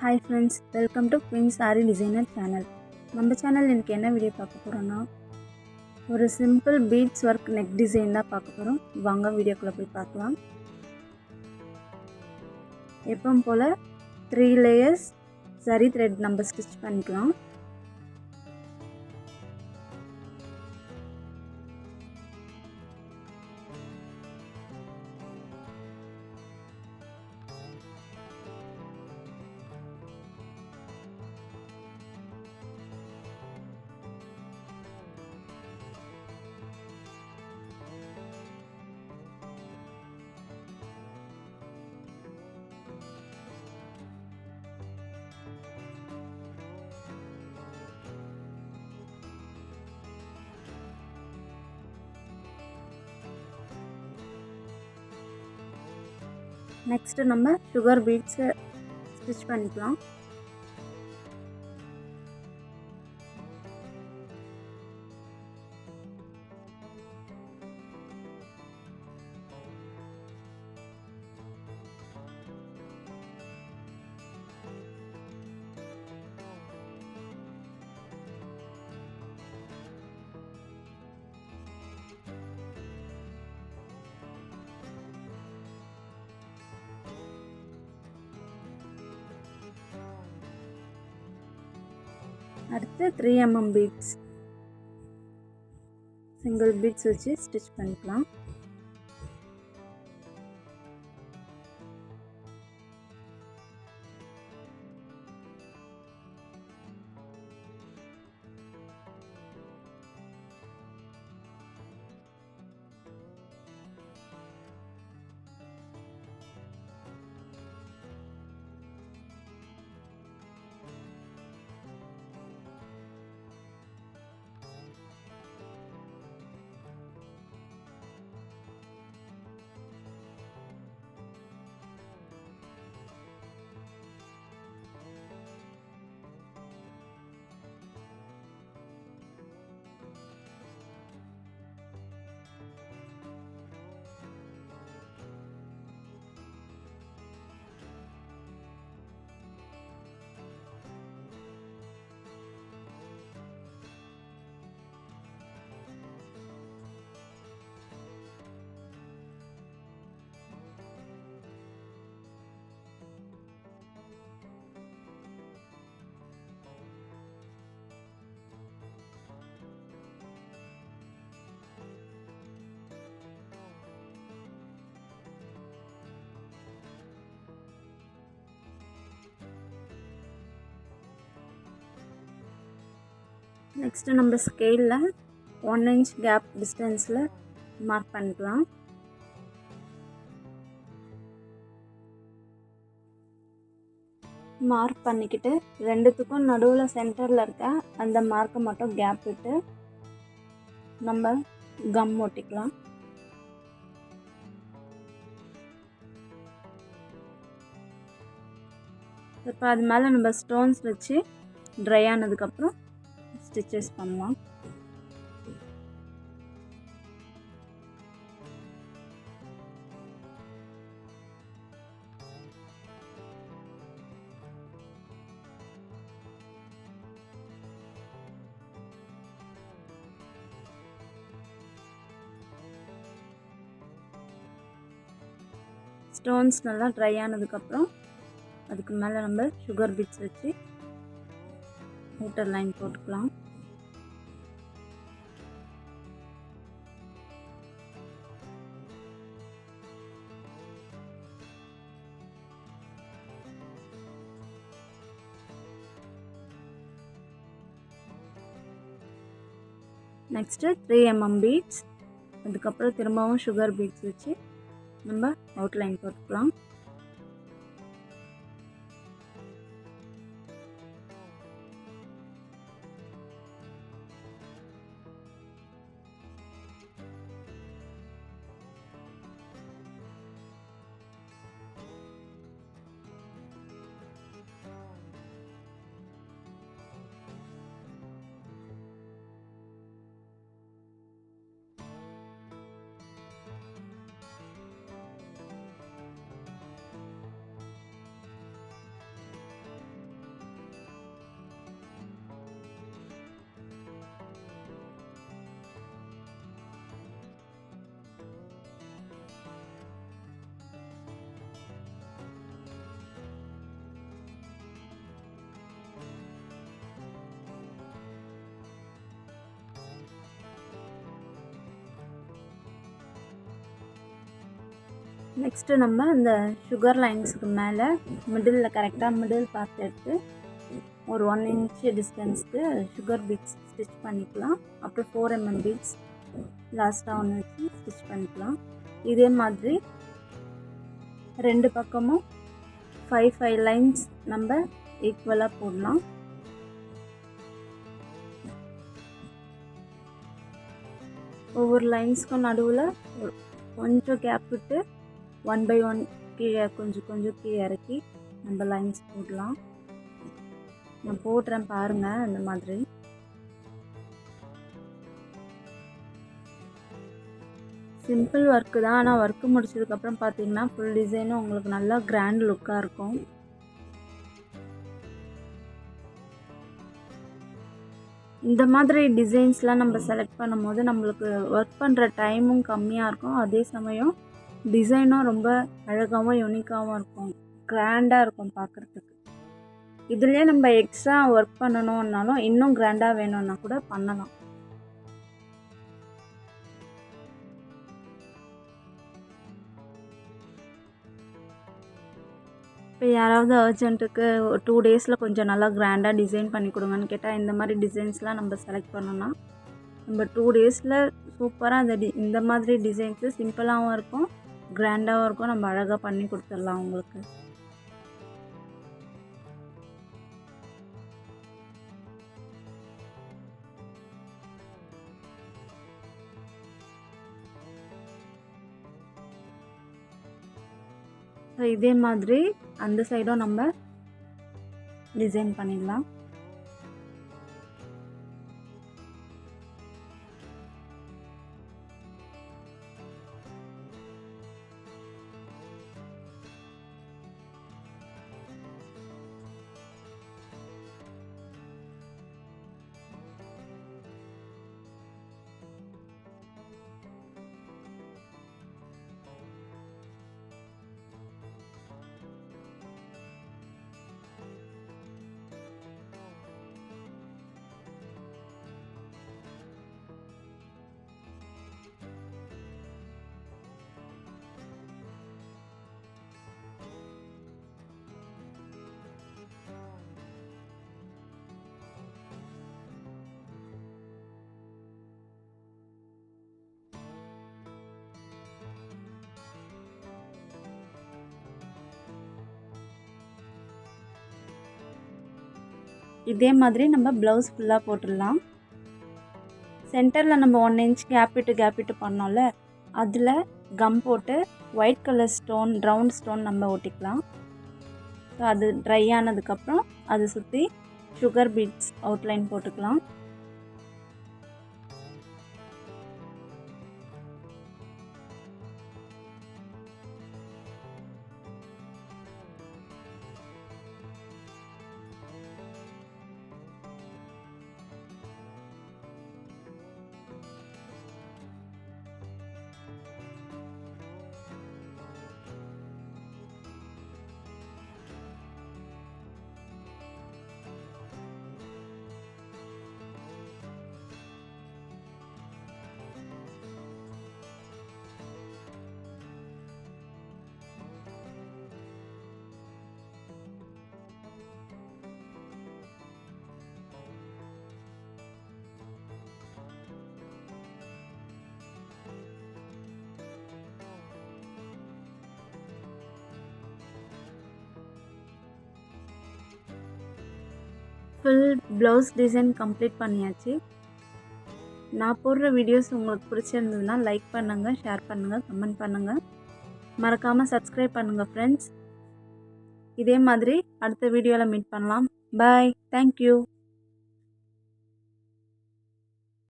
Hi friends, welcome to queen sari designer channel. நம்ம channel எனக்கு என்ன வீடியோ பார்க்க போகிறோன்னா, ஒரு simple beads work neck design தான் பார்க்க போகிறோம். வாங்க வீடியோக்குள்ளே போய் பார்க்கலாம். எப்பவும் போல் 3 லேயர்ஸ் சரி த்ரெட் நம்ம ஸ்டிச் பண்ணிக்கலாம். நெக்ஸ்ட்டு நம்ம சுகர் பீட்ஸை ஸ்டிச் பண்ணிக்கலாம். அடுத்து 3 mm பீட்ஸ் சிங்கிள் பீட்ஸ் வச்சு ஸ்டிச் பண்ணிக்கலாம். நெக்ஸ்ட்டு நம்ம ஸ்கேலில் 1 inch கேப் டிஸ்டன்ஸில் மார்க் பண்ணிக்கலாம். மார்க் பண்ணிக்கிட்டு ரெண்டுத்துக்கும் நடுவில் சென்டரில் இருக்க அந்த மார்க்கை மட்டும் கேப் விட்டு நம்ம கம் ஒட்டிக்கலாம். இப்போ அது மேலே நம்ம ஸ்டோன்ஸ் வச்சு ட்ரை ஆனதுக்கப்புறம் ஸ்டிச்சஸ் பண்ணலாம். ஸ்டோன்ஸ் நல்லா ட்ரை ஆனதுக்கப்புறம் அதுக்கு மேலே நம்ம சுகர் பீட்ஸ் வச்சு அவுட்டர் லைன் போட்டுக்கலாம். நெக்ஸ்ட்டு 3 mm பீட்ஸ், அதுக்கப்புறம் திரும்பவும் சுகர் பீட்ஸ் வச்சு நம்ம அவுட்லைன் போட்டுக்கலாம். நெக்ஸ்ட்டு நம்ம அந்த சுகர் லைன்ஸுக்கு மேலே மிடில் கரெக்டாக மிடில் பார்த்து எடுத்து ஒரு 1 inch டிஸ்டன்ஸ்க்கு சுகர் பீட்ஸ் ஸ்டிச் பண்ணிக்கலாம். அப்புறம் 4 mm பீட்ஸ் லாஸ்ட்டாக ஒன்று வச்சு ஸ்டிச் பண்ணிக்கலாம். இதே மாதிரி 2 பக்கமும் 5 லைன்ஸ் நம்ம ஈக்குவலாக போடலாம். ஒவ்வொரு லைன்ஸ்க்கும் நடுவில் கொஞ்சம் கேப் விட்டு 1 by 1 கீழே கொஞ்சம் கீழே இறக்கி நம்ம லைன்ஸ் போடலாம். நான் போடுறேன் பாருங்கள். அந்த மாதிரி சிம்பிள் ஒர்க்கு தான். ஆனால் ஒர்க்கு முடிச்சதுக்கப்புறம் பார்த்தீங்கன்னா ஃபுல் டிசைனும் உங்களுக்கு நல்லா கிராண்ட் லுக்காக இருக்கும். இந்த மாதிரி டிசைன்ஸ்லாம் நம்ம செலக்ட் பண்ணும்போது நம்மளுக்கு ஒர்க் பண்ணுற டைமும் கம்மியாக இருக்கும். அதே சமயம் டிசைனும் ரொம்ப அழகாகவும் யூனிக்காகவும் இருக்கும், கிராண்டாக இருக்கும் பார்க்குறதுக்கு. இதுலேயே நம்ம எக்ஸ்ட்ரா ஒர்க் பண்ணணுன்னாலும் இன்னும் கிராண்டாக வேணும்னா கூட பண்ணலாம். இப்போ யாராவது அர்ஜென்ட்டுக்கு 2 daysல கொஞ்சம் நல்லா கிராண்டாக டிசைன் பண்ணி கொடுங்கன்னு கேட்டால் இந்த மாதிரி டிசைன்ஸ்லாம் நம்ம செலக்ட் பண்ணோன்னா நம்ம 2 daysல சூப்பராக இந்த மாதிரி டிசைன்ஸு சிம்பிளாகவும் இருக்கும், கிராண்டாகவும் இருக்கும். நம்ம அழகாக பண்ணி கொடுத்துடலாம் உங்களுக்கு. ஸோ இதே மாதிரி அந்த சைடும் நம்ம டிசைன் பண்ணிடலாம். இதே மாதிரி நம்ம ப்ளவுஸ் ஃபுல்லாக போட்டுடலாம். சென்டரில் நம்ம 1 inch கேப் விட்டு பண்ணோம்ல, அதில் கம் போட்டு white colour stone, round stone நம்ம ஒட்டிக்கலாம். ஸோ அது ட்ரை ஆனதுக்கப்புறம் அதை சுற்றி சுகர் பீட்ஸ் அவுட்லைன் போட்டுக்கலாம். ஃபுல் ப்ளவுஸ் டிசைன் கம்ப்ளீட் பண்ணியாச்சு. நான் போடுற வீடியோஸ் உங்களுக்கு பிடிச்சிருந்ததுன்னா லைக் பண்ணுங்கள், ஷேர் பண்ணுங்கள், கமெண்ட் பண்ணுங்கள். மறக்காமல் சப்ஸ்கிரைப் பண்ணுங்கள் ஃப்ரெண்ட்ஸ். இதே மாதிரி அடுத்த வீடியோவில் மீட் பண்ணலாம். பாய். தேங்க்யூ.